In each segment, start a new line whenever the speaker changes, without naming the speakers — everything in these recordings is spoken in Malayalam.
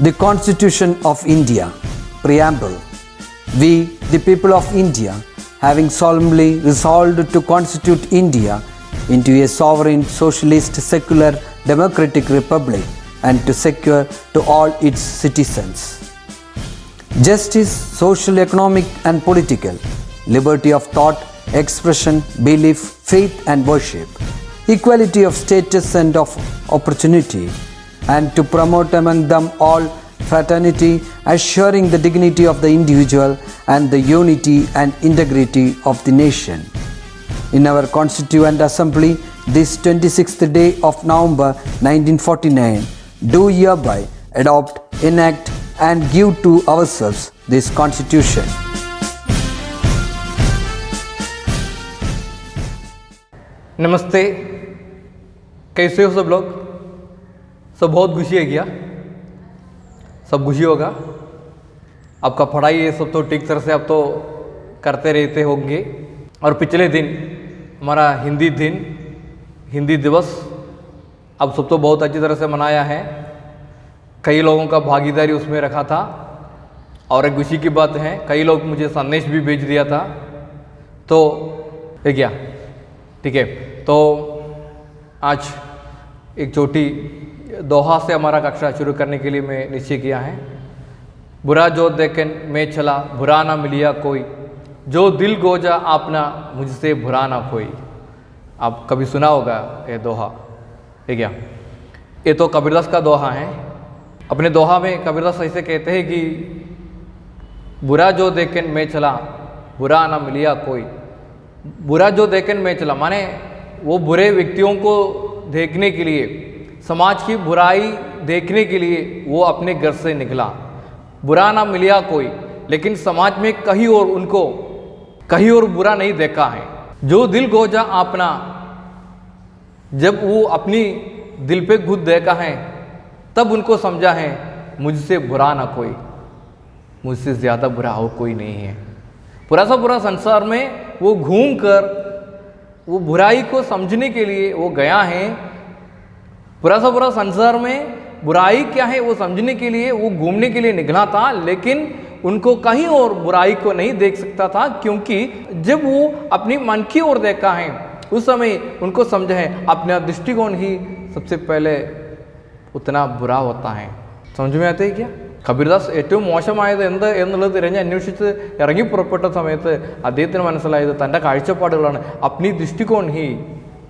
The Constitution of India, Preamble. We, the people of India, having solemnly resolved to constitute India into a sovereign, socialist, secular, democratic republic and to secure to all its citizens justice, social, economic and political, liberty of thought, expression, belief, faith and worship, equality of status and of opportunity, and to promote among them all fraternity, assuring the dignity of the individual and the unity and integrity of the nation. In our Constituent Assembly, this 26th day of November 1949, do hereby adopt, enact and give to ourselves this Constitution.
नमस्ते, कैसे हो सब लोग? सब बहुत खुशी है क्या? सब खुशी होगा? आपका पढ़ाई ये सब तो ठीक तरह से आप तो करते रहते होंगे। और पिछले दिन हमारा हिंदी दिवस अब सब तो बहुत अच्छी तरह से मनाया है। कई लोगों का भागीदारी उसमें रखा था और एक खुशी की बात है, कई लोग मुझे संदेश भी भेज दिया था। तो ये क्या ठीक है, तो आज एक छोटी दोहा से हमारा कक्षा शुरू करने के लिए मैं निश्चय किया है। बुरा जो देखन मैं चला, बुरा ना मिलिया कोई, जो दिल गोजा आपना, मुझसे बुरा ना कोई। आप कभी सुना होगा ये दोहा, है क्या? ये तो कबीरदास का दोहा है। अपने दोहा में कबीरदास ऐसे कहते हैं कि बुरा जो देखन मैं चला, बुरा ना मिलिया कोई। बुरा जो देखन मैं चला माने वो बुरे व्यक्तियों को देखने के लिए, समाज की बुराई देखने के लिए वो अपने घर से निकला। बुरा ना मिलिया कोई, लेकिन समाज में कहीं और बुरा नहीं देखा है। जो दिल गोजा अपना, जब वो अपनी दिल पे खुद देखा है तब उनको समझा है मुझसे बुरा ना कोई, मुझसे ज़्यादा बुरा और कोई नहीं है। पूरा सा पूरा संसार में वो घूम कर वो बुराई को समझने के लिए वो गया है। पूरा सा पूरा संसार में बुराई क्या है वो समझने के लिए वो घूमने के लिए निकला था, लेकिन उनको कहीं और बुराई को नहीं देख सकता था, क्योंकि जब वो अपनी मन की ओर देखा है उस समय उनको समझा है अपना दृष्टिकोण ही सबसे पहले उतना बुरा होता है। समझ में आते ही क्या? കബീർദാസ് ഏറ്റവും മോശമായത് എന്ത് എന്നുള്ളത് തിരഞ്ഞ് അന്വേഷിച്ച് ഇറങ്ങി പുറപ്പെട്ട സമയത്ത് അദ്ദേഹത്തിന് മനസ്സിലായത് തൻ്റെ കാഴ്ചപ്പാടുകളാണ്. അപ്നി ദൃഷ്ടികോൺ ഹി,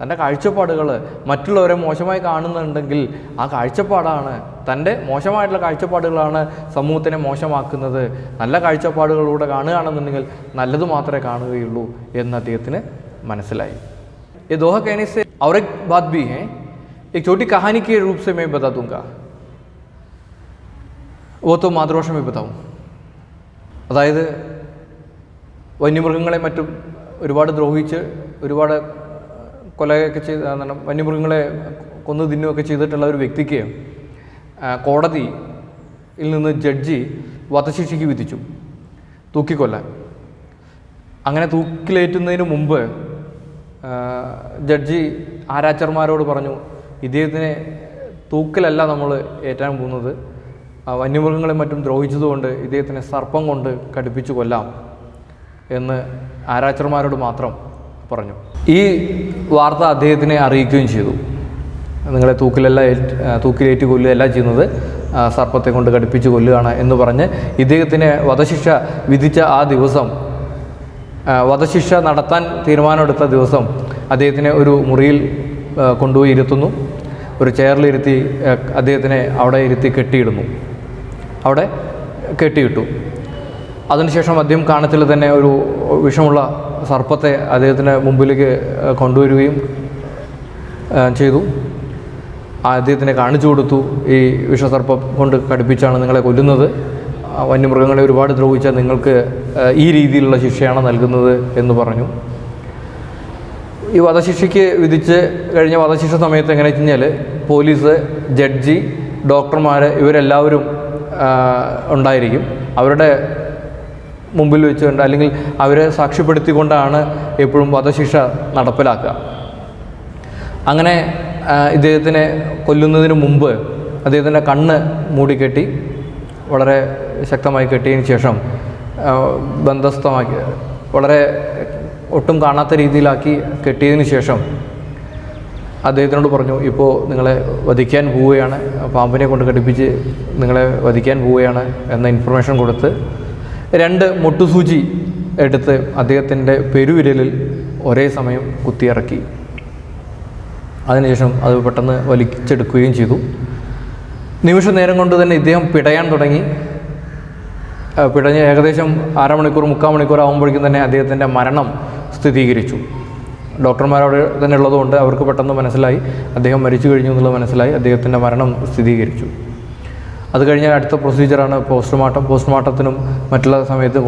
തൻ്റെ കാഴ്ചപ്പാടുകൾ മറ്റുള്ളവരെ മോശമായി കാണുന്നുണ്ടെങ്കിൽ ആ കാഴ്ചപ്പാടാണ്, തൻ്റെ മോശമായിട്ടുള്ള കാഴ്ചപ്പാടുകളാണ് സമൂഹത്തിനെ മോശമാക്കുന്നത്. നല്ല കാഴ്ചപ്പാടുകളിലൂടെ കാണുകയാണെന്നുണ്ടെങ്കിൽ നല്ലത് മാത്രമേ കാണുകയുള്ളൂ എന്ന് അദ്ദേഹത്തിന് മനസ്സിലായി. ये दोहा कहने से और एक बात भी है, एक छोटी कहानी के रूप से मैं बता दूंगा, वो तो मातृभाषा में बताऊँ. അതായത് വന്യമൃഗങ്ങളെ മറ്റും ഒരുപാട് ദ്രോഹിച്ച് ഒരുപാട് കൊലയൊക്കെ ചെയ്ത് വന്യമൃഗങ്ങളെ കൊന്നു തിന്നുകയൊക്കെ ചെയ്തിട്ടുള്ള ഒരു വ്യക്തിക്ക് കോടതിയിൽ നിന്ന് ജഡ്ജി വധശിക്ഷയ്ക്ക് വിധിച്ചു, തൂക്കിക്കൊല്ലാൻ. അങ്ങനെ തൂക്കിലേറ്റുന്നതിന് മുമ്പ് ജഡ്ജി ആരാച്ചർമാരോട് പറഞ്ഞു, ഇദ്ദേഹത്തിനെ തൂക്കിലല്ല നമ്മൾ ഏറ്റാൻ പോകുന്നത്, വന്യമൃഗങ്ങളെ മറ്റും ദ്രോഹിച്ചതുകൊണ്ട് ഇദ്ദേഹത്തിനെ സർപ്പം കൊണ്ട് കടിപ്പിച്ചു കൊല്ലാം എന്ന് ആരാച്ചർമാരോട് മാത്രം പറഞ്ഞു. ഈ വാർത്ത അദ്ദേഹത്തിനെ അറിയിക്കുകയും ചെയ്തു. നിങ്ങളെ തൂക്കിലേറ്റ് കൊല്ലുകയല്ല ചെയ്യുന്നത്, സർപ്പത്തെ കൊണ്ട് കടിപ്പിച്ച് കൊല്ലുകയാണ് എന്ന് പറഞ്ഞ് ഇദ്ദേഹത്തിന് വധശിക്ഷ വിധിച്ച ആ ദിവസം, വധശിക്ഷ നടത്താൻ തീരുമാനമെടുത്ത ദിവസം അദ്ദേഹത്തിനെ ഒരു മുറിയിൽ കൊണ്ടുപോയി ഇരുത്തുന്നു. ഒരു ചെയറിലിരുത്തി അദ്ദേഹത്തിനെ അവിടെ ഇരുത്തി അവിടെ കെട്ടിയിട്ടു. അതിനുശേഷം അദ്ദേഹം കാണത്തിൽ തന്നെ ഒരു വിഷമുള്ള സർപ്പത്തെ അദ്ദേഹത്തിന് മുമ്പിലേക്ക് കൊണ്ടുവരികയും ചെയ്തു. അദ്ദേഹത്തിനെ കാണിച്ചു കൊടുത്തു, ഈ വിഷസർപ്പം കൊണ്ട് കടിപ്പിച്ചാണ് നിങ്ങളെ കൊല്ലുന്നത്, വന്യമൃഗങ്ങളെ ഒരുപാട് ദ്രോഹിച്ചാൽ നിങ്ങൾക്ക് ഈ രീതിയിലുള്ള ശിക്ഷയാണ് നൽകുന്നത് എന്ന് പറഞ്ഞു. ഈ വധശിക്ഷയ്ക്ക് വിധിച്ച് കഴിഞ്ഞ വധശിക്ഷ സമയത്ത് എങ്ങനെ വെച്ച് കഴിഞ്ഞാൽ പോലീസ്, ജഡ്ജി, ഡോക്ടർമാർ ഇവരെല്ലാവരും ഉണ്ടായിരിക്കും. അവരുടെ മുമ്പിൽ വെച്ചുകൊണ്ട് അല്ലെങ്കിൽ അവരെ സാക്ഷ്യപ്പെടുത്തിക്കൊണ്ടാണ് എപ്പോഴും വധശിക്ഷ നടപ്പിലാക്കുക. അങ്ങനെ ഇദ്ദേഹത്തിനെ കൊല്ലുന്നതിന് മുമ്പ് അദ്ദേഹത്തിൻ്റെ കണ്ണ് മൂടിക്കെട്ടി വളരെ ശക്തമായി കെട്ടിയതിന് ശേഷം ബന്ധസ്ഥമാക്കി വളരെ ഒട്ടും കാണാത്ത രീതിയിലാക്കി കെട്ടിയതിന് ശേഷം അദ്ദേഹത്തിനോട് പറഞ്ഞു, ഇപ്പോൾ നിങ്ങളെ വധിക്കാൻ പോവുകയാണ്, പാമ്പിനെ കൊണ്ട് ഘടിപ്പിച്ച് നിങ്ങളെ വധിക്കാൻ പോവുകയാണ് എന്ന ഇൻഫർമേഷൻ കൊടുത്ത് 2 മുട്ടുസൂചി എടുത്ത് അദ്ദേഹത്തിൻ്റെ പെരുവിരലിൽ ഒരേ സമയം കുത്തിയിറക്കി. അതിനുശേഷം അത് പെട്ടെന്ന് വലിച്ചെടുക്കുകയും ചെയ്തു. നിമിഷ നേരം കൊണ്ട് തന്നെ ഇദ്ദേഹം പിടയാൻ തുടങ്ങി. പിടഞ്ഞ് ഏകദേശം 1/2 മണിക്കൂർ 3/4 മണിക്കൂർ ആകുമ്പോഴേക്കും തന്നെ അദ്ദേഹത്തിൻ്റെ മരണം സ്ഥിരീകരിച്ചു. ഡോക്ടർമാരവിടെ തന്നെ ഉള്ളതുകൊണ്ട് അവർക്ക് പെട്ടെന്ന് മനസ്സിലായി അദ്ദേഹം മരിച്ചു കഴിഞ്ഞു എന്നുള്ളത് മനസ്സിലായി. അദ്ദേഹത്തിൻ്റെ മരണം സ്ഥിരീകരിച്ചു. അത് കഴിഞ്ഞാൽ അടുത്ത പ്രൊസീജിയറാണ് പോസ്റ്റ്മോർട്ടം. പോസ്റ്റ്മോർട്ടത്തിനും മറ്റുള്ള സമയത്ത്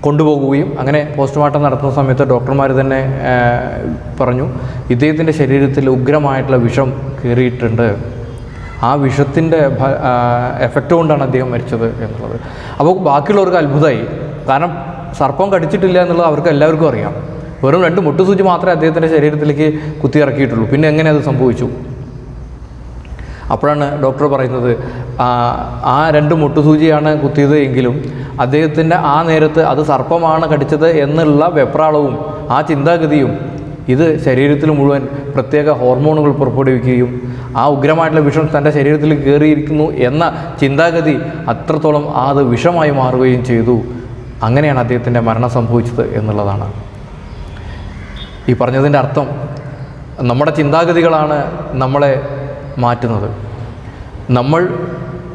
കൊണ്ടുപോകുകയും അങ്ങനെ പോസ്റ്റ്മോർട്ടം നടത്തുന്ന സമയത്ത് ഡോക്ടർമാർ തന്നെ പറഞ്ഞു, ഇദ്ദേഹത്തിൻ്റെ ശരീരത്തിൽ ഉഗ്രമായിട്ടുള്ള വിഷം കയറിയിട്ടുണ്ട്, ആ വിഷത്തിൻ്റെ എഫക്റ്റ് കൊണ്ടാണ് അദ്ദേഹം മരിച്ചത് എന്നുള്ളത്. അപ്പോൾ ബാക്കിയുള്ളവർക്ക് അത്ഭുതമായി. കാരണം സർപ്പം കടിച്ചിട്ടില്ല എന്നുള്ളത് അവർക്ക് എല്ലാവർക്കും അറിയാം. വെറും 2 മുട്ടുസൂചി മാത്രമേ അദ്ദേഹത്തിൻ്റെ ശരീരത്തിലേക്ക് കുത്തിയിറക്കിയിട്ടുള്ളൂ. പിന്നെ എങ്ങനെ അത് സംഭവിച്ചു? അപ്പോഴാണ് ഡോക്ടർ പറയുന്നത്, ആ 2 മുട്ടുസൂചിയാണ് കുത്തിയത് എങ്കിലും അദ്ദേഹത്തിൻ്റെ ആ നേരത്ത് അത് സർപ്പമാണ് കടിച്ചത് എന്നുള്ള വെപ്രാളവും ആ ചിന്താഗതിയും ഇത് ശരീരത്തിൽ മുഴുവൻ പ്രത്യേക ഹോർമോണുകൾ പുറപ്പെടുവിക്കുകയും ആ ഉഗ്രമായിട്ടുള്ള വിഷം തൻ്റെ ശരീരത്തിൽ കയറിയിരിക്കുന്നു എന്ന ചിന്താഗതി അത്രത്തോളം അത് വിഷമായി മാറുകയും ചെയ്തു. അങ്ങനെയാണ് അദ്ദേഹത്തിൻ്റെ മരണം സംഭവിച്ചത് എന്നുള്ളതാണ്. ഈ പറഞ്ഞതിൻ്റെ അർത്ഥം നമ്മുടെ ചിന്താഗതികളാണ് നമ്മളെ മാറ്റുന്നത്. നമ്മൾ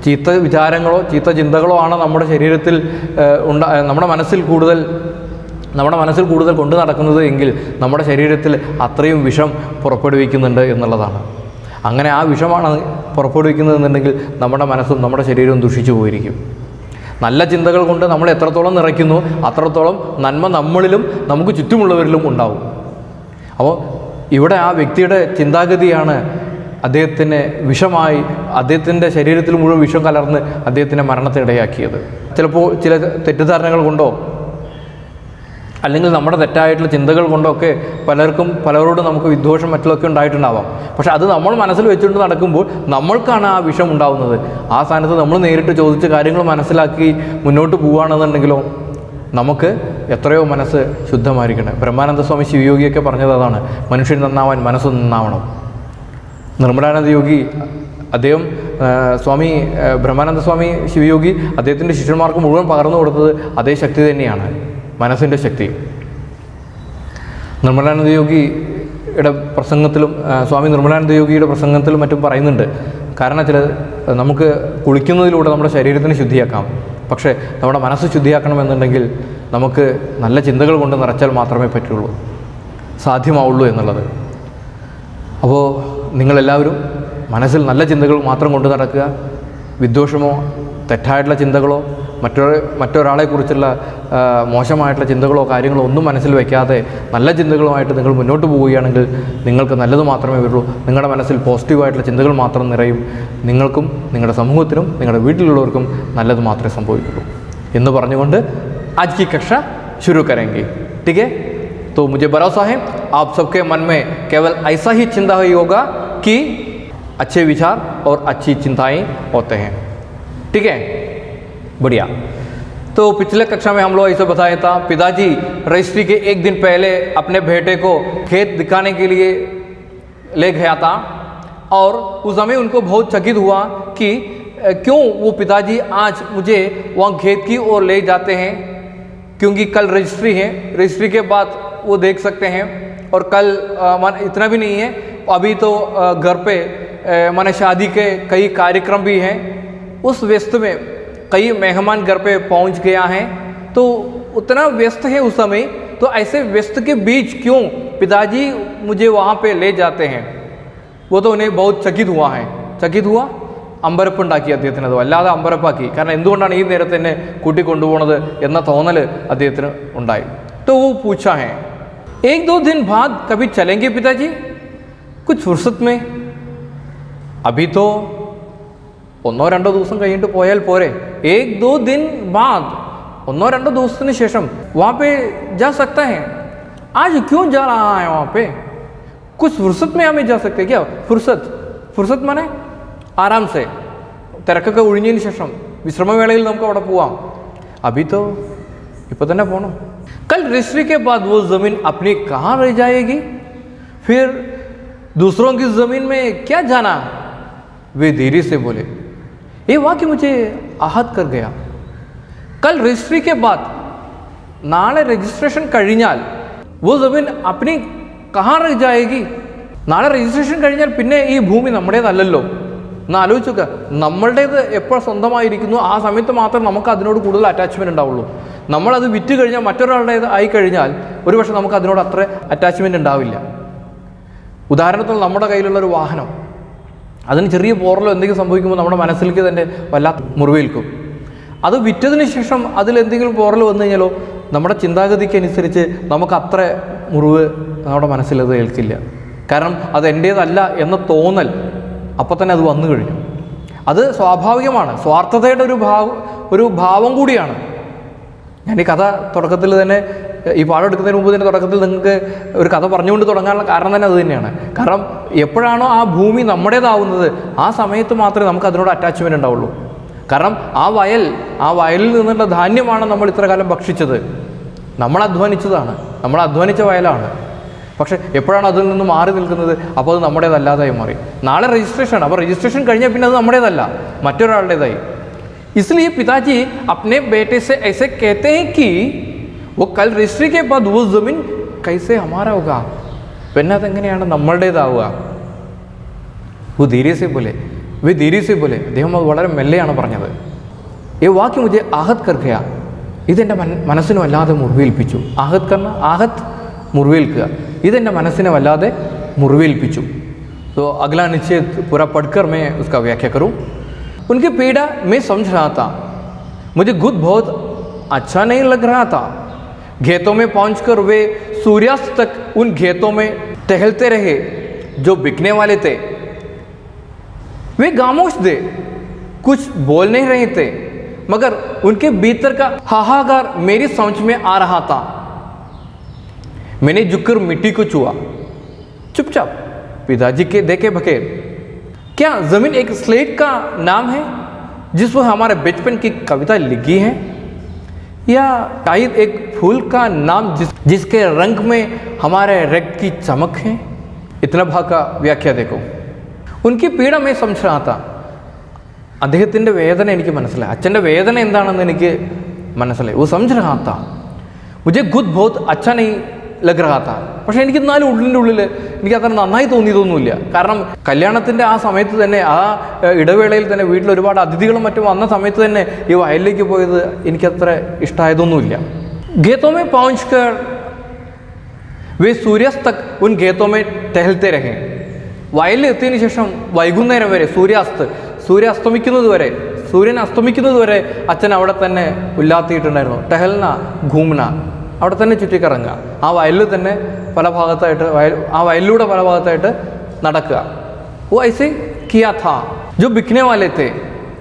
ചീത്ത വിചാരങ്ങളോ ചീത്ത ചിന്തകളോ ആണ് നമ്മുടെ ശരീരത്തിൽ നമ്മുടെ മനസ്സിൽ കൂടുതൽ കൊണ്ടു നടക്കുന്നത് എങ്കിൽ നമ്മുടെ ശരീരത്തിൽ അത്രയും വിഷം പുറപ്പെടുവിക്കുന്നുണ്ട് എന്നുള്ളതാണ്. അങ്ങനെ ആ വിഷമാണ് പുറപ്പെടുവിക്കുന്നതെന്നുണ്ടെങ്കിൽ നമ്മുടെ മനസ്സും നമ്മുടെ ശരീരവും ദുഷിച്ചു പോയിരിക്കും. നല്ല ചിന്തകൾ കൊണ്ട് നമ്മൾ എത്രത്തോളം നിറയ്ക്കുന്നു അത്രത്തോളം നന്മ നമ്മളിലും നമുക്ക് ചുറ്റുമുള്ളവരിലും ഉണ്ടാവും. അപ്പോൾ ഇവിടെ ആ വ്യക്തിയുടെ ചിന്താഗതിയാണ് അദ്ദേഹത്തിന് വിഷമായി, അദ്ദേഹത്തിൻ്റെ ശരീരത്തിൽ മുഴുവൻ വിഷം കലർന്ന് അദ്ദേഹത്തിൻ്റെ മരണത്തിനിടയാക്കിയത്. ചിലപ്പോൾ ചില തെറ്റിദ്ധാരണകൾ കൊണ്ടോ അല്ലെങ്കിൽ നമ്മുടെ തെറ്റായിട്ടുള്ള ചിന്തകൾ കൊണ്ടൊക്കെ പലരോടും നമുക്ക് വിദ്വേഷം മറ്റുള്ളതൊക്കെ ഉണ്ടായിട്ടുണ്ടാവാം. പക്ഷെ അത് നമ്മൾ മനസ്സിൽ വെച്ചുകൊണ്ട് നടക്കുമ്പോൾ നമ്മൾക്കാണ് ആ വിഷം ഉണ്ടാവുന്നത്. ആ സ്ഥാനത്ത് നമ്മൾ നേരിട്ട് ചോദിച്ച് കാര്യങ്ങൾ മനസ്സിലാക്കി മുന്നോട്ട് പോവുകയാണെന്നുണ്ടെങ്കിലോ നമുക്ക് എത്രയോ മനസ്സ് ശുദ്ധമായിരിക്കണം. ബ്രഹ്മാനന്ദ സ്വാമി ശിവയോഗിയൊക്കെ പറഞ്ഞത് അതാണ്, മനുഷ്യൻ നന്നാവാൻ മനസ്സ് നന്നാവണം. നിർമ്മലാനന്ദ യോഗി അദ്ദേഹം സ്വാമി ബ്രഹ്മാനന്ദ സ്വാമി ശിവയോഗി അദ്ദേഹത്തിൻ്റെ ശിഷ്യന്മാർക്ക് മുഴുവൻ പകർന്നു കൊടുത്തത് അതേ ശക്തി തന്നെയാണ്, മനസ്സിൻ്റെ ശക്തി. നിർമ്മലാനന്ദ യോഗിയുടെ പ്രസംഗത്തിലും സ്വാമി നിർമ്മലാനന്ദ യോഗിയുടെ പ്രസംഗത്തിലും മറ്റും പറയുന്നുണ്ട്. കാരണം നമുക്ക് കുളിക്കുന്നതിലൂടെ നമ്മുടെ ശരീരത്തിന് ശുദ്ധിയാക്കാം. പക്ഷേ നമ്മുടെ മനസ്സ് ശുദ്ധിയാക്കണമെന്നുണ്ടെങ്കിൽ നമുക്ക് നല്ല ചിന്തകൾ കൊണ്ട് നിറച്ചാൽ മാത്രമേ പറ്റുള്ളൂ, സാധ്യമാവുള്ളൂ എന്നുള്ളത്. അപ്പോൾ നിങ്ങളെല്ലാവരും മനസ്സിൽ നല്ല ചിന്തകൾ മാത്രം കൊണ്ടു നടക്കുക. വിദ്വേഷമോ തെറ്റായിട്ടുള്ള ചിന്തകളോ മറ്റൊരാളെക്കുറിച്ചുള്ള മോശമായിട്ടുള്ള ചിന്തകളോ കാര്യങ്ങളോ ഒന്നും മനസ്സിൽ വയ്ക്കാതെ നല്ല ചിന്തകളുമായിട്ട് നിങ്ങൾ മുന്നോട്ട് പോവുകയാണെങ്കിൽ നിങ്ങൾക്ക് നല്ലത് മാത്രമേ വരുള്ളൂ. നിങ്ങളുടെ മനസ്സിൽ പോസിറ്റീവായിട്ടുള്ള ചിന്തകൾ മാത്രം നിറയും. നിങ്ങൾക്കും നിങ്ങളുടെ സമൂഹത്തിനും നിങ്ങളുടെ വീട്ടിലുള്ളവർക്കും നല്ലത് മാത്രമേ സംഭവിക്കുള്ളൂ എന്ന് പറഞ്ഞുകൊണ്ട് आज की कक्षा शुरू करेंगे. ठीक है, तो मुझे भरोसा है आप सबके मन में केवल ऐसा ही चिंता ही होगा कि अच्छे विचार और अच्छी चिंताएं होते हैं. ठीक है, बढ़िया. तो पिछले कक्षा में हम लोग ऐसे बताया था, पिताजी रजिस्ट्री के 1 दिन पहले अपने बेटे को खेत दिखाने के लिए ले गया था और उस समय उनको बहुत चकित हुआ कि क्यों वो पिताजी आज मुझे वहाँ खेत की ओर ले जाते हैं, क्योंकि कल रजिस्ट्री है, रजिस्ट्री के बाद वो देख सकते हैं. और कल इतना भी नहीं है, अभी तो घर पे माने शादी के कई कार्यक्रम भी हैं. उस व्यस्त में कई मेहमान घर पे पहुंच गया है, तो उतना व्यस्त है उस समय. तो ऐसे व्यस्त के बीच क्यों पिताजी मुझे वहाँ पे ले जाते हैं, वो तो उन्हें बहुत चकित हुआ है. चकित हुआ, അമ്പരപ്പുണ്ടാക്കി അദ്ദേഹത്തിന്. അത് വല്ലാതെ അമ്പരപ്പാക്കി. കാരണം എന്തുകൊണ്ടാണ് ഈ നേരത്തെ എന്നെ കൂട്ടിക്കൊണ്ടുപോകുന്നത് എന്ന തോന്നൽ അദ്ദേഹത്തിന് ഉണ്ടായി. तो वो पूछा है, 1-2 दिन बाद कभी चलेंगे पिताजी, कुछ फुर्सत में, अभी तो 1-2 ദിവസം കഴിഞ്ഞിട്ട് പോയാൽ പോരെ. 1-2 दिन बाद, 1-2 ദിവസത്തിന് ശേഷം वहाँ पे जा सकता है. आज क्यों जा रहा है वहाँ पे, कुछ फुर्सत में हमें जा सकते हैं क्या. फुर्सत माने ആരാം സേ, തിരക്കൊക്കെ ഒഴിഞ്ഞതിന് ശേഷം വിശ്രമവേളയിൽ നമുക്ക് അവിടെ പോവാം. अभी तो ഇപ്പോൾ തന്നെ പോകണം. कल रजिस्ट्री के बाद वो ज़मीन अपनी कहाँ रह जाएगी? फिर दूसरों की ज़मीन में क्या जाना? वे देरी से बोले. ये वाक्य मुझे आहत कर गया. कल रजिस्ट्री के बाद, നാളെ രജിസ്ട്രേഷൻ കഴിഞ്ഞാൽ वो ज़मीन अपनी कहाँ रह जाएगी? നാളെ രജിസ്ട്രേഷൻ കഴിഞ്ഞാൽ പിന്നെ ഈ ഭൂമി നമ്മുടേതല്ലല്ലോ. ഒന്ന് ആലോചിച്ച് നോക്കുക, നമ്മളുടേത് എപ്പോൾ സ്വന്തമായിരിക്കുന്നു ആ സമയത്ത് മാത്രമേ നമുക്ക് അതിനോട് കൂടുതൽ അറ്റാച്ച്മെൻറ്റ് ഉണ്ടാവുള്ളൂ. നമ്മളത് വിറ്റ് കഴിഞ്ഞാൽ മറ്റൊരാളുടേത് ആയി കഴിഞ്ഞാൽ ഒരുപക്ഷെ നമുക്ക് അതിനോട് അത്ര അറ്റാച്ച്മെൻറ്റ് ഉണ്ടാവില്ല. ഉദാഹരണത്തിന് നമ്മുടെ കയ്യിലുള്ളൊരു വാഹനം, അതിന് ചെറിയ പോറലോ എന്തെങ്കിലും സംഭവിക്കുമ്പോൾ നമ്മുടെ മനസ്സിലേക്ക് തന്നെ വല്ലാത്ത മുറിവേൽക്കും. അത് വിറ്റതിന് ശേഷം അതിലെന്തെങ്കിലും പോറൽ വന്നു കഴിഞ്ഞാലോ നമ്മുടെ ചിന്താഗതിക്ക് അനുസരിച്ച് നമുക്ക് അത്ര മുറിവ് നമ്മുടെ മനസ്സിലത് ഏൽക്കില്ല. കാരണം അത് എൻ്റേതല്ല എന്ന തോന്നൽ അപ്പം തന്നെ അത് വന്നു കഴിഞ്ഞു. അത് സ്വാഭാവികമാണ്, സ്വാർത്ഥതയുടെ ഒരു ഭാവം കൂടിയാണ്. ഞാൻ ഈ കഥ തുടക്കത്തിൽ തന്നെ, ഈ പാഠം എടുക്കുന്നതിന് മുമ്പ് തന്നെ തുടക്കത്തിൽ നിങ്ങൾക്ക് ഒരു കഥ പറഞ്ഞുകൊണ്ട് തുടങ്ങാനുള്ള കാരണം തന്നെ അത് തന്നെയാണ്. കാരണം എപ്പോഴാണോ ആ ഭൂമി നമ്മുടേതാവുന്നത് ആ സമയത്ത് മാത്രമേ നമുക്ക് അതിനോട് അറ്റാച്ച്മെൻറ്റ് ഉണ്ടാവുള്ളൂ. കാരണം ആ വയലിൽ നിന്നുള്ള ധാന്യമാണ് നമ്മൾ ഇത്ര കാലം ഭക്ഷിച്ചത്, നമ്മൾ അധ്വാനിച്ചതാണ്, നമ്മൾ അധ്വാനിച്ച വയലാണ്. പക്ഷേ എപ്പോഴാണ് അതിൽ നിന്ന് മാറി നിൽക്കുന്നത്, അപ്പോൾ അത് നമ്മുടേതല്ലാതായി മാറി. നാളെ രജിസ്ട്രേഷൻ, അപ്പോൾ രജിസ്ട്രേഷൻ കഴിഞ്ഞാൽ പിന്നെ അത് നമ്മുടേതല്ല, മറ്റൊരാളുടേതായി. इसलिए पिताजी अपने बेटे से ऐसे कहते हैं कि वो कल रजिस्ट्री के बाद वो ज़मीन कैसे हमारा होगा? പിന്നെ അതെങ്ങനെയാണ് നമ്മളുടേതാവുക? वो धीरे से बोले, वे धीरे से बोले. അദ്ദേഹം അത് വളരെ മെല്ലെയാണ് പറഞ്ഞത്. ये वाक्य मुझे आहत कर गया. ഇതെൻ്റെ മനസ്സിനെ വല്ലാതെ മുറിവേൽപ്പിച്ചു. आहत മുറിവേൽക്കുക, ഇതെൻ്റെ മനസ്സിനെ വല്ലാതെ മുറിവേൽപ്പിച്ചു. तो अगला निश्चय पूरा पढ़कर मैं उसका व्याख्या करूँ. उनकी पीड़ा मैं समझ रहा था, मुझे खुद बहुत अच्छा नहीं लग रहा था. खेतों में पहुंचकर वे सूर्यास्त तक उन खेतों में टहलते रहे जो बिकने वाले थे. वे खामोश थे, कुछ बोल नहीं रहे थे, मगर उनके भीतर का हाहाकार मेरी समझ में आ रहा था. मैंने झुककर मिट्टी को छुआ, चुपचाप, पिताजी के देखे बगैर. क्या ज़मीन एक स्लेट का नाम है जिस पर हमारे बचपन की कविता लिखी है, या शायद एक फूल का नाम जिसके रंग में हमारे रक्त की चमक है? इतना भाग का व्याख्या देखो. उनकी पीड़ा मैं समझ रहा था. അദ്ദേഹത്തിൻ്റെ വേദന എനിക്ക് മനസ്സിലായി, അച്ഛൻ്റെ വേദന എന്താണെന്ന് എനിക്ക് മനസ്സിലായി. वो समझ रहा था, मुझे खुद बहुत अच्छा नहीं लग रहा था. പക്ഷേ എനിക്ക് എന്നാലും ഉള്ളിൻ്റെ ഉള്ളിൽ എനിക്ക് അത്ര നന്നായി തോന്നിയതൊന്നുമില്ല. കാരണം കല്യാണത്തിൻ്റെ ആ സമയത്ത് തന്നെ, ആ ഇടവേളയിൽ തന്നെ വീട്ടിൽ ഒരുപാട് അതിഥികളും മറ്റും വന്ന സമയത്ത് തന്നെ ഈ വയലിലേക്ക് പോയത് എനിക്കത്ര ഇഷ്ടമായതൊന്നുമില്ല. खेतों में पहुंचकर वे सूर्यास्त तक उन खेतों में टहलते रहे. വയലിൽ എത്തിയതിന് ശേഷം വൈകുന്നേരം വരെ, സൂര്യൻ അസ്തമിക്കുന്നത് വരെ അച്ഛൻ അവിടെ തന്നെ ഉല്ലാത്തിയിട്ടുണ്ടായിരുന്നു. ടെഹൽന ഘൂംന, അവിടെ തന്നെ ചുറ്റിക്കറങ്ങുക, ആ വയലിൽ തന്നെ പല ഭാഗത്തായിട്ട് ആ വയലിലൂടെ പല ഭാഗത്തായിട്ട് നടക്കുക. ഓ ഐസെ കിയാ താ ജോ ബിക്നെ വാലേ തേ.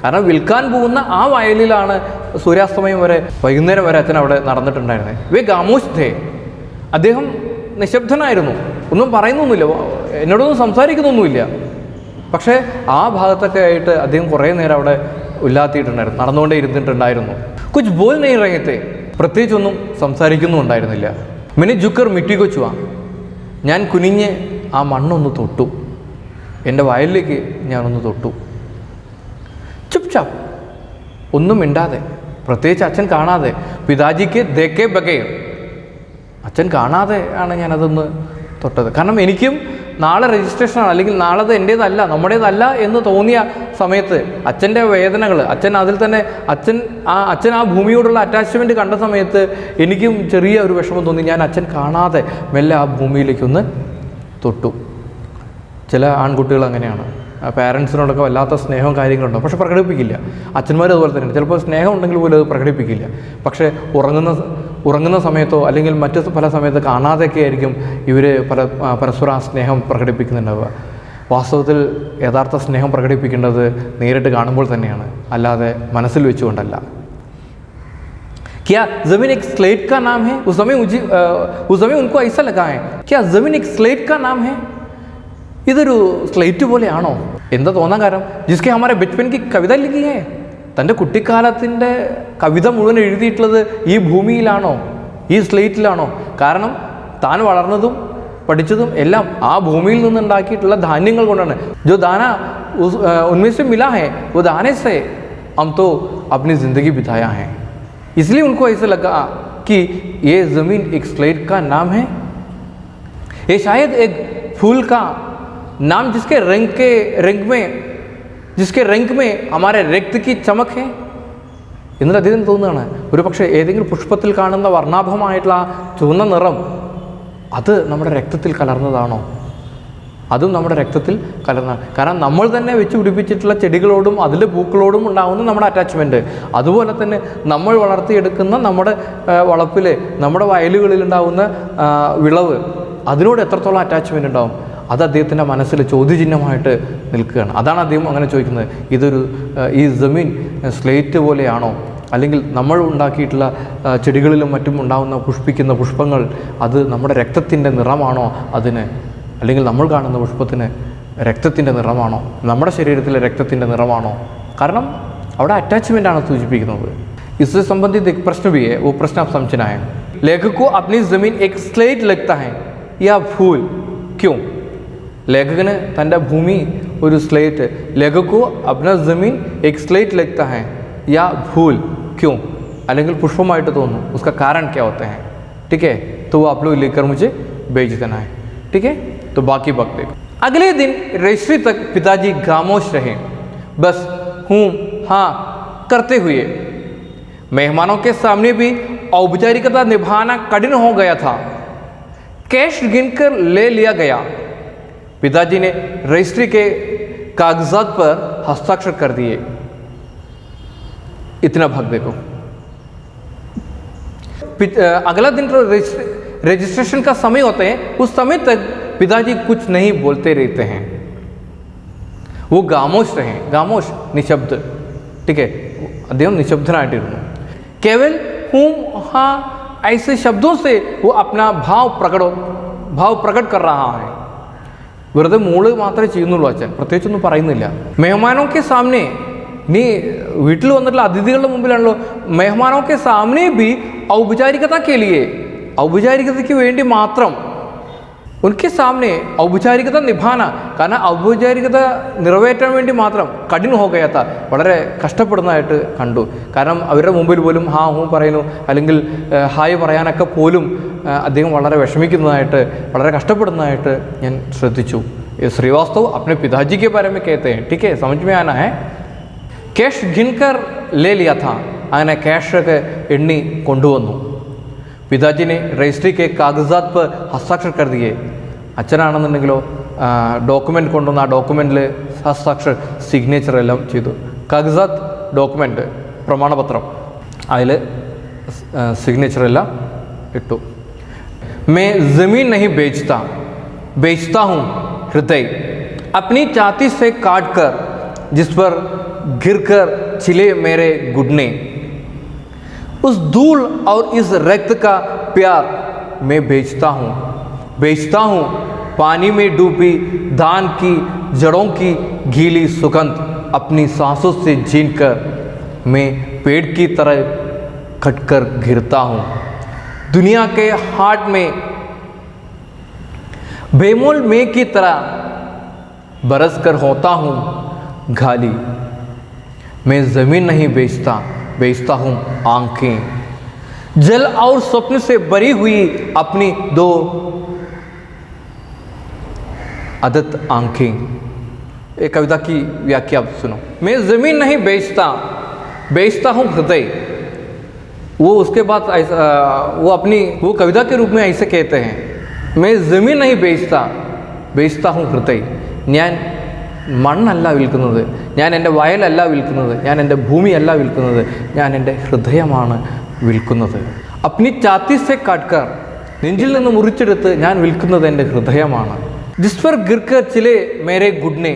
കാരണം വിൽക്കാൻ പോകുന്ന ആ വയലിലാണ് സൂര്യാസ്തമയം വരെ, വൈകുന്നേരം വരെ അച്ഛൻ അവിടെ നടന്നിട്ടുണ്ടായിരുന്നത്. വേ ഗാമോഷ് ഥേ, അദ്ദേഹം നിശബ്ദനായിരുന്നു, ഒന്നും പറയുന്നൊന്നുമില്ല, എന്നോടൊന്നും സംസാരിക്കുന്നൊന്നുമില്ല. പക്ഷേ ആ ഭാഗത്തൊക്കെ ആയിട്ട് അദ്ദേഹം കുറേ നേരം അവിടെ ഉല്ലാത്തിയിട്ടുണ്ടായിരുന്നു, നടന്നുകൊണ്ടേ ഇരുന്നിട്ടുണ്ടായിരുന്നു. കുച്ച് ബോൽ നെയ് റഹത്തെ, പ്രത്യേകിച്ചൊന്നും സംസാരിക്കുന്നുണ്ടായിരുന്നില്ല. മിനി ജുക്കർ മിട്ടി കൊച്ചുവാ, ഞാൻ കുനിഞ്ഞ് ആ മണ്ണൊന്ന് തൊട്ടു, എൻ്റെ വയലിലേക്ക് ഞാനൊന്ന് തൊട്ടു. ചുപ്ചാപ്പ്, ഒന്നും മിണ്ടാതെ, പ്രത്യേകിച്ച് അച്ഛൻ കാണാതെ. പിതാജിക്ക് ദേക്കേ ബഗേ, അച്ഛൻ കാണാതെ ആണ് ഞാനതൊന്ന് തൊട്ടത്. കാരണം എനിക്കും നാളെ രജിസ്ട്രേഷനാണ്, അല്ലെങ്കിൽ നാളെ അത് എൻ്റേതല്ല, നമ്മുടേതല്ല എന്ന് തോന്നിയ സമയത്ത് അച്ഛൻ്റെ വേദനകൾ, അച്ഛൻ അതിൽ തന്നെ അച്ഛൻ ആ ഭൂമിയോടുള്ള അറ്റാച്ച്മെൻറ്റ് കണ്ട സമയത്ത് എനിക്കും ചെറിയ ഒരു വിഷമം തോന്നി. ഞാൻ അച്ഛൻ കാണാതെ മെല്ലെ ആ ഭൂമിയിലേക്കൊന്ന് തൊട്ടു. ചില ആൺകുട്ടികൾ അങ്ങനെയാണ്, പാരൻസിനോടൊക്കെ വല്ലാത്ത സ്നേഹവും കാര്യങ്ങളുണ്ടാവും, പക്ഷെ പ്രകടിപ്പിക്കില്ല. അച്ഛന്മാരും അതുപോലെ തന്നെയാണ്, ചിലപ്പോൾ സ്നേഹം ഉണ്ടെങ്കിൽ പോലും അത് പ്രകടിപ്പിക്കില്ല. പക്ഷേ ഉറങ്ങുന്ന സമയത്തോ അല്ലെങ്കിൽ മറ്റു പല സമയത്ത് കാണാതെയൊക്കെ ആയിരിക്കും ഇവർ പരസ്പരം ആ സ്നേഹം പ്രകടിപ്പിക്കുന്നുണ്ടാവുക. വാസ്തവത്തിൽ യഥാർത്ഥ സ്നേഹം പ്രകടിപ്പിക്കേണ്ടത് നേരിട്ട് കാണുമ്പോൾ തന്നെയാണ്, അല്ലാതെ മനസ്സിൽ വെച്ചുകൊണ്ടല്ല. क्या ज़मीन एक स्लेट का नाम है? उस समय उनको ऐसा लगा है, क्या ज़मीन एक स्लेट का नाम है? ഇതൊരു സ്ലേറ്റ് പോലെയാണോ? എന്താ തോന്നാൻ കാരണം? ജിസ്കെ ഹമാരെ ബച്പൻ കി കവിത ലിഖി ഹൈ, തൻ്റെ കുട്ടിക്കാലത്തിൻ്റെ കവിത മുഴുവൻ എഴുതിയിട്ടുള്ളത് ഈ ഭൂമിയിലാണോ, ഈ സ്ലേറ്റിലാണോ? കാരണം താൻ വളർന്നതും പഠിച്ചതും എല്ലാം ആ ഭൂമിയിൽ നിന്നുണ്ടാക്കിയിട്ടുള്ള ധാന്യങ്ങൾ കൊണ്ടാണ്. जो दाना उनमें से मिला है वो दाने से हम तो अपनी ज़िंदगी बिताया है. इसलिए उनको ऐसा लगा कि ये ज़मीन एक स्लेट का नाम है, ये शायद एक फूल का नाम जिसके रंग में हमारे रक्त की चमक है എന്നൊരു അദ്ദേഹം തോന്നുകയാണ്. ഒരു പക്ഷേ ഏതെങ്കിലും പുഷ്പത്തിൽ കാണുന്ന വർണ്ണാഭമായിട്ടുള്ള ആ ചുവന്ന നിറം അത് നമ്മുടെ രക്തത്തിൽ കലർന്നതാണോ? അതും നമ്മുടെ രക്തത്തിൽ കലർന്നതാണ്. കാരണം നമ്മൾ തന്നെ വെച്ച് പിടിപ്പിച്ചിട്ടുള്ള ചെടികളോടും അതിലെ പൂക്കളോടും ഉണ്ടാകുന്ന നമ്മുടെ അറ്റാച്ച്മെൻറ്റ്, അതുപോലെ തന്നെ നമ്മൾ വളർത്തിയെടുക്കുന്ന നമ്മുടെ വളപ്പിൽ നമ്മുടെ വയലുകളിൽ ഉണ്ടാകുന്ന വിളവ്, അതിനോട് എത്രത്തോളം അറ്റാച്ച്മെൻറ്റ് ഉണ്ടാവും, അത് അദ്ദേഹത്തിൻ്റെ മനസ്സിൽ ചോദ്യചിഹ്നമായിട്ട് നിൽക്കുകയാണ്. അതാണ് അദ്ദേഹം അങ്ങനെ ചോദിക്കുന്നത്. ഈ ജമീൻ സ്ലേറ്റ് പോലെയാണോ, അല്ലെങ്കിൽ നമ്മൾ ഉണ്ടാക്കിയിട്ടുള്ള ചെടികളിലും മറ്റും ഉണ്ടാകുന്ന പുഷ്പിക്കുന്ന പുഷ്പങ്ങൾ അത് നമ്മുടെ രക്തത്തിൻ്റെ നിറമാണോ അതിന്, അല്ലെങ്കിൽ നമ്മൾ കാണുന്ന പുഷ്പത്തിന് രക്തത്തിൻ്റെ നിറമാണോ, നമ്മുടെ ശരീരത്തിലെ രക്തത്തിൻ്റെ നിറമാണോ? കാരണം അവിടെ അറ്റാച്ച്മെൻ്റാണ് സൂചിപ്പിക്കുന്നത്. इससे संबंधित एक प्रश्न भी है, वो प्रश्न आप समझना है. लेखक को अपनी ज़मीन एक स्लेट लगता है या फूल, क्यों? लेखकന് തൻ്റെ ഭൂമി ഒരു സ്ലേറ്റ്, लेखक अपना ज़मीन एक स्लेट लगता है या फूल क्यों, അല്ലെങ്കിൽ പുഷ്പമായിട്ട് തോന്നുന്നു, उसका कारण क्या होता है? ठीक है, तो वो आप लोग लेकर मुझे भेज देना है. ठीक है, तो बाकी वक्त देखो. अगले दिन रजिस्ट्री तक पिताजी खामोश रहे, बस हूँ हाँ करते हुए. मेहमानों के सामने भी औपचारिकता निभाना कठिन हो गया था. कैश गिनकर ले लिया गया. पिताजी ने रजिस्ट्री के कागजात पर हस्ताक्षर कर दिए. इतना भाग देखो. अगला दिन तो रजिस्ट्रेशन का समय होता है, उस समय तक पिताजी कुछ नहीं बोलते रहते हैं. वो खामोश रहे, खामोश निशब्द. ठीक है, അദ്ദേഹം നിശബ്ദനായിട്ടിരുന്നു. केवल हूँ हाँ ऐसे शब्दों से वो अपना भाव प्रकट कर रहा है. വെറുതെ മൂള് മാത്രമേ ചെയ്യുന്നുള്ളൂ അച്ഛൻ, പ്രത്യേകിച്ചൊന്നും പറയുന്നില്ല. മെഹ്മാനോ കെ സാമനെ, നീ വീട്ടിൽ വന്നിട്ടുള്ള അതിഥികളുടെ മുമ്പിലാണല്ലോ. മെഹ്മാനോ കെ സാമനെ ബി ഔപചാരികത കെ ലിയെ, ഔപചാരികതയ്ക്ക് വേണ്ടി മാത്രം, ഉനക്കെ സാമനെ ഔപചാരികത നിഭാന, കാരണം ഔപചാരികത നിറവേറ്റാൻ വേണ്ടി മാത്രം കഠിന ഹോ ഗയാ താ, വളരെ കഷ്ടപ്പെടുന്നതായിട്ട് കണ്ടു. കാരണം അവരുടെ മുമ്പിൽ പോലും ഹാ ഹൂ പറയുന്നു, അല്ലെങ്കിൽ ഹായ് പറയാനൊക്കെ പോലും അദ്ദേഹം വളരെ വിഷമിക്കുന്നതായിട്ട്, വളരെ കഷ്ടപ്പെടുന്നതായിട്ട് ഞാൻ ശ്രദ്ധിച്ചു. ശ്രീവാസ്തവ് अपने पिताजी के बारे में कहते हैं. ठीक है, समझ में आना है. कैश गिनकर ले लिया था, അങ്ങനെ ക്യാഷൊക്കെ എണ്ണി കൊണ്ടുവന്നു. पिताजी ने रजिस्ट्री के कागजात पर हस्ताक्षर कर दिए. അച്ഛനാണെന്നുണ്ടെങ്കിലോ ഡോക്യുമെൻ്റ് കൊണ്ടുവന്ന് ആ ഡോക്യുമെൻറ്റിൽ ഹസ്താക്ഷർ സിഗ്നേച്ചർ എല്ലാം ചെയ്തു. കാഗസാത്ത് ഡോക്യുമെൻ്റ്, പ്രമാണപത്രം, അതിൽ സിഗ്നേച്ചർ എല്ലാം ഇട്ടു. मैं ज़मीन नहीं बेचता हूँ हृदय, अपनी छाती से काट कर जिस पर गिर कर छिले मेरे घुटने. उस धूल और इस रक्त का प्यार मैं बेचता हूँ पानी में डूबी धान की जड़ों की गीली सुगंध अपनी सांसों से छीनकर मैं पेड़ की तरह कटकर गिरता हूँ. दुनिया के हाट में बेमोल में की तरह बरस कर होता हूँ घाली. मैं ज़मीन नहीं बेचता हूँ आंखें, जल और स्वप्न से भरी हुई अपनी दो आदत आंखें. एक कविता की व्याख्या आप सुनो. मैं ज़मीन नहीं बेचता हूँ हृदय. वो उसके बाद वो कविता के रूप में ऐसे कहते हैं, मैं ज़मीन नहीं बेचता हूँ हृदय. ഞാൻ മണ്ണല്ല വിൽക്കുന്നത്, ഞാൻ എൻ്റെ വയലല്ല വിൽക്കുന്നത്, ഞാൻ എൻ്റെ ഭൂമിയല്ല വിൽക്കുന്നത്, ഞാൻ എൻ്റെ ഹൃദയമാണ് വിൽക്കുന്നത്. അപ്നി ചാത്തി സെ കാട്ട്കർ, നെഞ്ചിൽ നിന്ന് മുറിച്ചെടുത്ത് ഞാൻ വിൽക്കുന്നത് എൻ്റെ ഹൃദയമാണ്. ജിസ് पर गिरकर ചിലെ മേരെ ഗുഡ്നെ,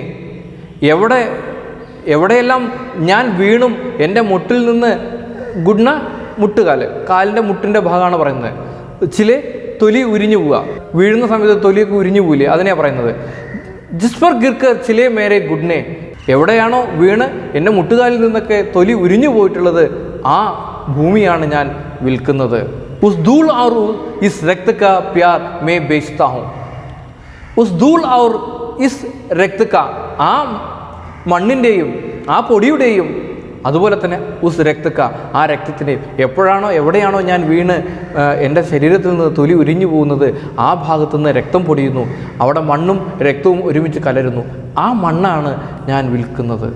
എവിടെയെല്ലാം ഞാൻ വീണും എൻ്റെ മുട്ടിൽ നിന്ന്, ഗുഡ്ന കാലിൻ്റെ മുട്ടിൻ്റെ ഭാഗമാണ് പറയുന്നത്. ചില തൊലി ഉരിഞ്ഞു പോവുക, വീഴുന്ന സമയത്ത് തൊലിയൊക്കെ ഉരിഞ്ഞു പോവില്ലേ, അതിനെയാണ് പറയുന്നത്. ജിസ് पर गिरकर ചിലെ മേരെ ഗുഡ്നെ, എവിടെയാണോ വീണ് എൻ്റെ മുട്ടുകാലിൽ നിന്നൊക്കെ തൊലി ഉരിഞ്ഞു പോയിട്ടുള്ളത് ആ ഭൂമിയാണ് ഞാൻ വിൽക്കുന്നത്. ഉസ് ധൂൾ ഔർ ഇസ് രക്ത കാ Pyaar may ബേച്താ ഹൂം. Uz ധൂൾ our is രക്ത കാ, ആ മണ്ണിൻ്റെയും ആ പൊടിയുടെയും അതുപോലെ തന്നെ ഉസ് രക്തക്ക, ആ രക്തത്തിൻ്റെയും, എപ്പോഴാണോ എവിടെയാണോ ഞാൻ വീണ് എൻ്റെ ശരീരത്തിൽ നിന്ന് തൊലി ഉരിഞ്ഞു പോകുന്നത് ആ ഭാഗത്തു നിന്ന് രക്തം പൊടിയുന്നു, അവിടെ മണ്ണും രക്തവും ഒരുമിച്ച് കലരുന്നു, ആ മണ്ണാണ് ഞാൻ വിൽക്കുന്നത്.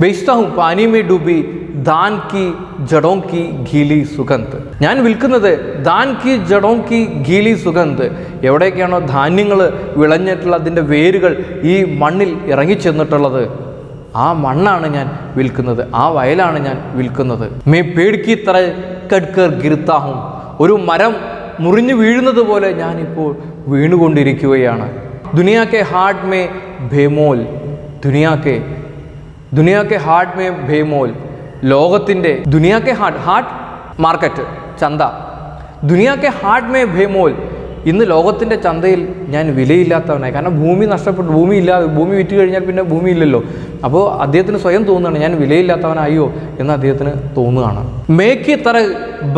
बेचता हूँ पानी में डूबी दान की जड़ों की गीली സുഗന്ധ്. ഞാൻ വിൽക്കുന്നത് ദാൻ കി ജഡോं की गीली സുഗന്ധ്. എവിടേക്കാണോ ധാന്യങ്ങൾ വിളഞ്ഞിട്ടുള്ള അതിൻ്റെ വേരുകൾ ഈ മണ്ണിൽ ഇറങ്ങിച്ചെന്നിട്ടുള്ളത് ആ മണ്ണാണ് ഞാൻ വിൽക്കുന്നത്, ആ വയലാണ് ഞാൻ വിൽക്കുന്നത്. മേ പേട് കി തറ കട്കർ ഗിർത്താ ഹൂം. ഒരു മരം മുറിഞ്ഞു വീഴുന്നത് പോലെ ഞാനിപ്പോൾ വീണുകൊണ്ടിരിക്കുകയാണ്. Duniya K heart may ഭേമോൽ. Duniya K heart may ഭേമോൽ. ലോകത്തിൻ്റെ ദുനിയാ കെ ഹാർട്ട് മാർക്കറ്റ്, ചന്ത. Duniya K heart may ഭേമോൽ. ഇന്ന് ലോകത്തിൻ്റെ ചന്തയിൽ ഞാൻ വിലയില്ലാത്തവനായി. കാരണം ഭൂമി നഷ്ടപ്പെട്ടു, ഭൂമി വിറ്റ് കഴിഞ്ഞാൽ പിന്നെ ഭൂമി ഇല്ലല്ലോ. അപ്പോൾ അദ്ദേഹത്തിന് സ്വയം തോന്നുകയാണ് ഞാൻ വിലയില്ലാത്തവനായോ എന്ന് അദ്ദേഹത്തിന് തോന്നുകയാണ്. മേക്കി തറ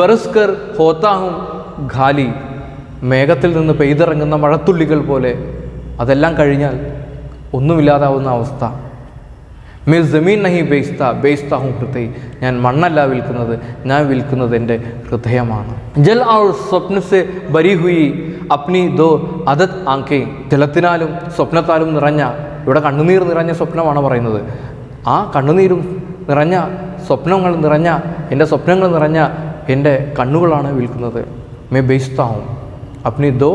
ബർസ്കർ ഹോത്താഹും ഖാലി. മേഘത്തിൽ നിന്ന് പെയ്തിറങ്ങുന്ന മഴത്തുള്ളികൾ പോലെ അതെല്ലാം കഴിഞ്ഞാൽ ഒന്നുമില്ലാതാവുന്ന അവസ്ഥ. മേ ജമീൻ നഹി ബേച്താ ഹൂം ഹൃദയ. ഞാൻ മണ്ണല്ല വിൽക്കുന്നത്, ഞാൻ വിൽക്കുന്നത് എൻ്റെ ഹൃദയമാണ്. ജൽ ഔർ സ്വപ്ന സെ ബരി ഹുയി അപ്നി ദോ അദത് ആങ്കേ. ജലത്തിനാലും സ്വപ്നത്താലും നിറഞ്ഞ, ഇവിടെ കണ്ണുനീർ നിറഞ്ഞ സ്വപ്നമാണ് പറയുന്നത്, ആ കണ്ണുനീരും നിറഞ്ഞ സ്വപ്നങ്ങൾ നിറഞ്ഞ എൻ്റെ സ്വപ്നങ്ങൾ നിറഞ്ഞ എൻ്റെ കണ്ണുകളാണ് വിൽക്കുന്നത്. മേ ബേച്താ ഹൂം അപ്നി ദോ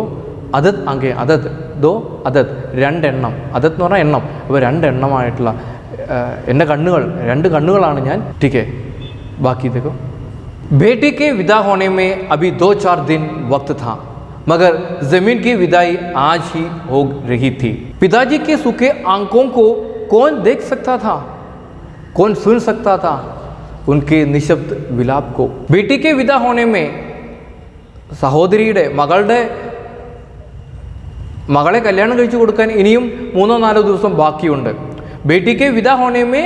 അദത് ആങ്കേ. അദത് ദോ അദത്, രണ്ടെണ്ണം. അദത് എന്ന് പറഞ്ഞാൽ എണ്ണം. അപ്പോൾ രണ്ടെണ്ണമായിട്ടുള്ള എൻ്റെ കണ്ണുകൾ, രണ്ട് കണ്ണുകളാണ് ഞാൻ. ठीक है, बाकी देखो. बेटी के विदा होने में अभी 2-4 दिन वक्त था, मगर ज़मीन की विदाई आज ही हो रही थी. पिताजी के सूखे आंखों को कौन देख सकता था, कौन सुन सकता था उनके निशब्द विलाप को. बेटी के विदा होने में, സഹോദരിയുടെ മകളെ കല്യാണം കഴിച്ചു കൊടുക്കാൻ ഇനിയും 3-4 ദിവസം ബാക്കിയുണ്ട്. बेटी के विदा होने में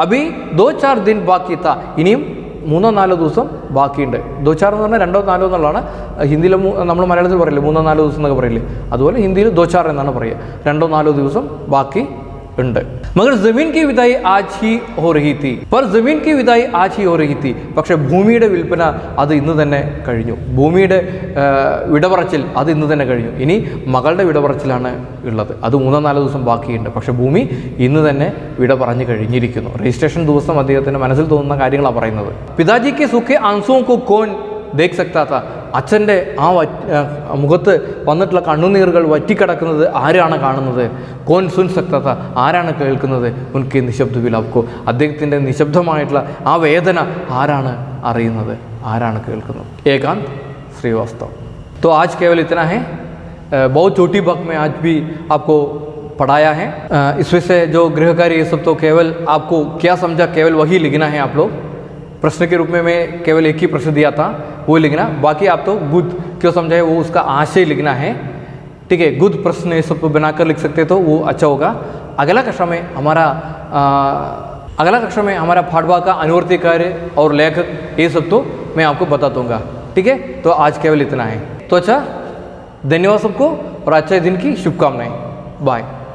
अभी 2-4 दिन बाकी था. ഇനിയും 3-4 ദിവസം ബാക്കിയുണ്ട്. 2-4 എന്ന് പറഞ്ഞാൽ 2-4 എന്നുള്ളതാണ്. ഹിന്ദിയിൽ നമ്മൾ മലയാളത്തിൽ പറയില്ലേ 3-4 ദിവസം എന്നൊക്കെ പറയില്ലേ, അതുപോലെ ഹിന്ദിയിൽ 2-4 എന്നാണ് പറയുക. 2-4 ദിവസം ബാക്കി ഉണ്ട്. മഗർ ജമീൻ की विदाई आज ही हो रही थी. पर जमीन की विदाई आज ही हो रही थी. പക്ഷേ ഭൂമിയുടെ വിൽപ്പന അത് ഇന്ന് തന്നെ കഴിഞ്ഞു. ഭൂമിയുടെ വിടപറച്ചിൽ അത് ഇന്ന് തന്നെ കഴിഞ്ഞു. ഇനി മകളുടെ വിടപറച്ചിലാണ് ഉള്ളത്. അത് 3-4 ദിവസം ബാക്കിയുണ്ട്. പക്ഷേ ഭൂമി ഇന്ന് തന്നെ വിട പറഞ്ഞു കഴിഞ്ഞിരിക്കുന്നു. രജിസ്ട്രേഷൻ ദിവസം അദ്ദേഹത്തിൻ്റെ മനസ്സിൽ തോന്നുന്ന കാര്യങ്ങളാണ് പറയുന്നത്. പിതാജിക്ക് സുഖേ ആൻസുओं को कौन देख सकता था. അച്ഛൻ്റെ ആ മുഖത്ത് വന്നിട്ടുള്ള കണ്ണുനീറുകൾ വറ്റിക്കിടക്കുന്നത് ആരാണ് കാണുന്നത്? കോൻ സുൻ സക്ത, ആരാണ് കേൾക്കുന്നത്? ഉൻകെ നിശബ്ദ വിലാപ്കോ, അദ്ദേഹത്തിൻ്റെ നിശബ്ദമായിട്ടുള്ള ആ വേദന ആരാണ് അറിയുന്നത്, ആരാണ് കേൾക്കുന്നത്? ഏകാന്ത് ശ്രീവാസ്തവ്. तो आज केवल इतना है. बहुत छोटी वक्त में आज भी आपको पढ़ाया है. इसमें से जो गृह कार्य ये सब तो केवल आपको क्या समझा केवल वही लिखना है. आप लोग प्रश्न के रूप में मैं केवल एक ही प्रश्न दिया था, वो लिखना. बाकी आप तो गुद क्यों समझाए वो उसका आशय लिखना है. ठीक है, गुद प्रश्न ये सब बनाकर लिख सकते तो वो अच्छा होगा. अगला कक्षा में हमारा पाठभाग का अनुवर्ती कार्य और लेखक ये सब तो मैं आपको बता दूंगा. ठीक है, तो आज केवल इतना है. तो अच्छा, धन्यवाद सबको और अच्छे दिन की शुभकामनाएं. बाय.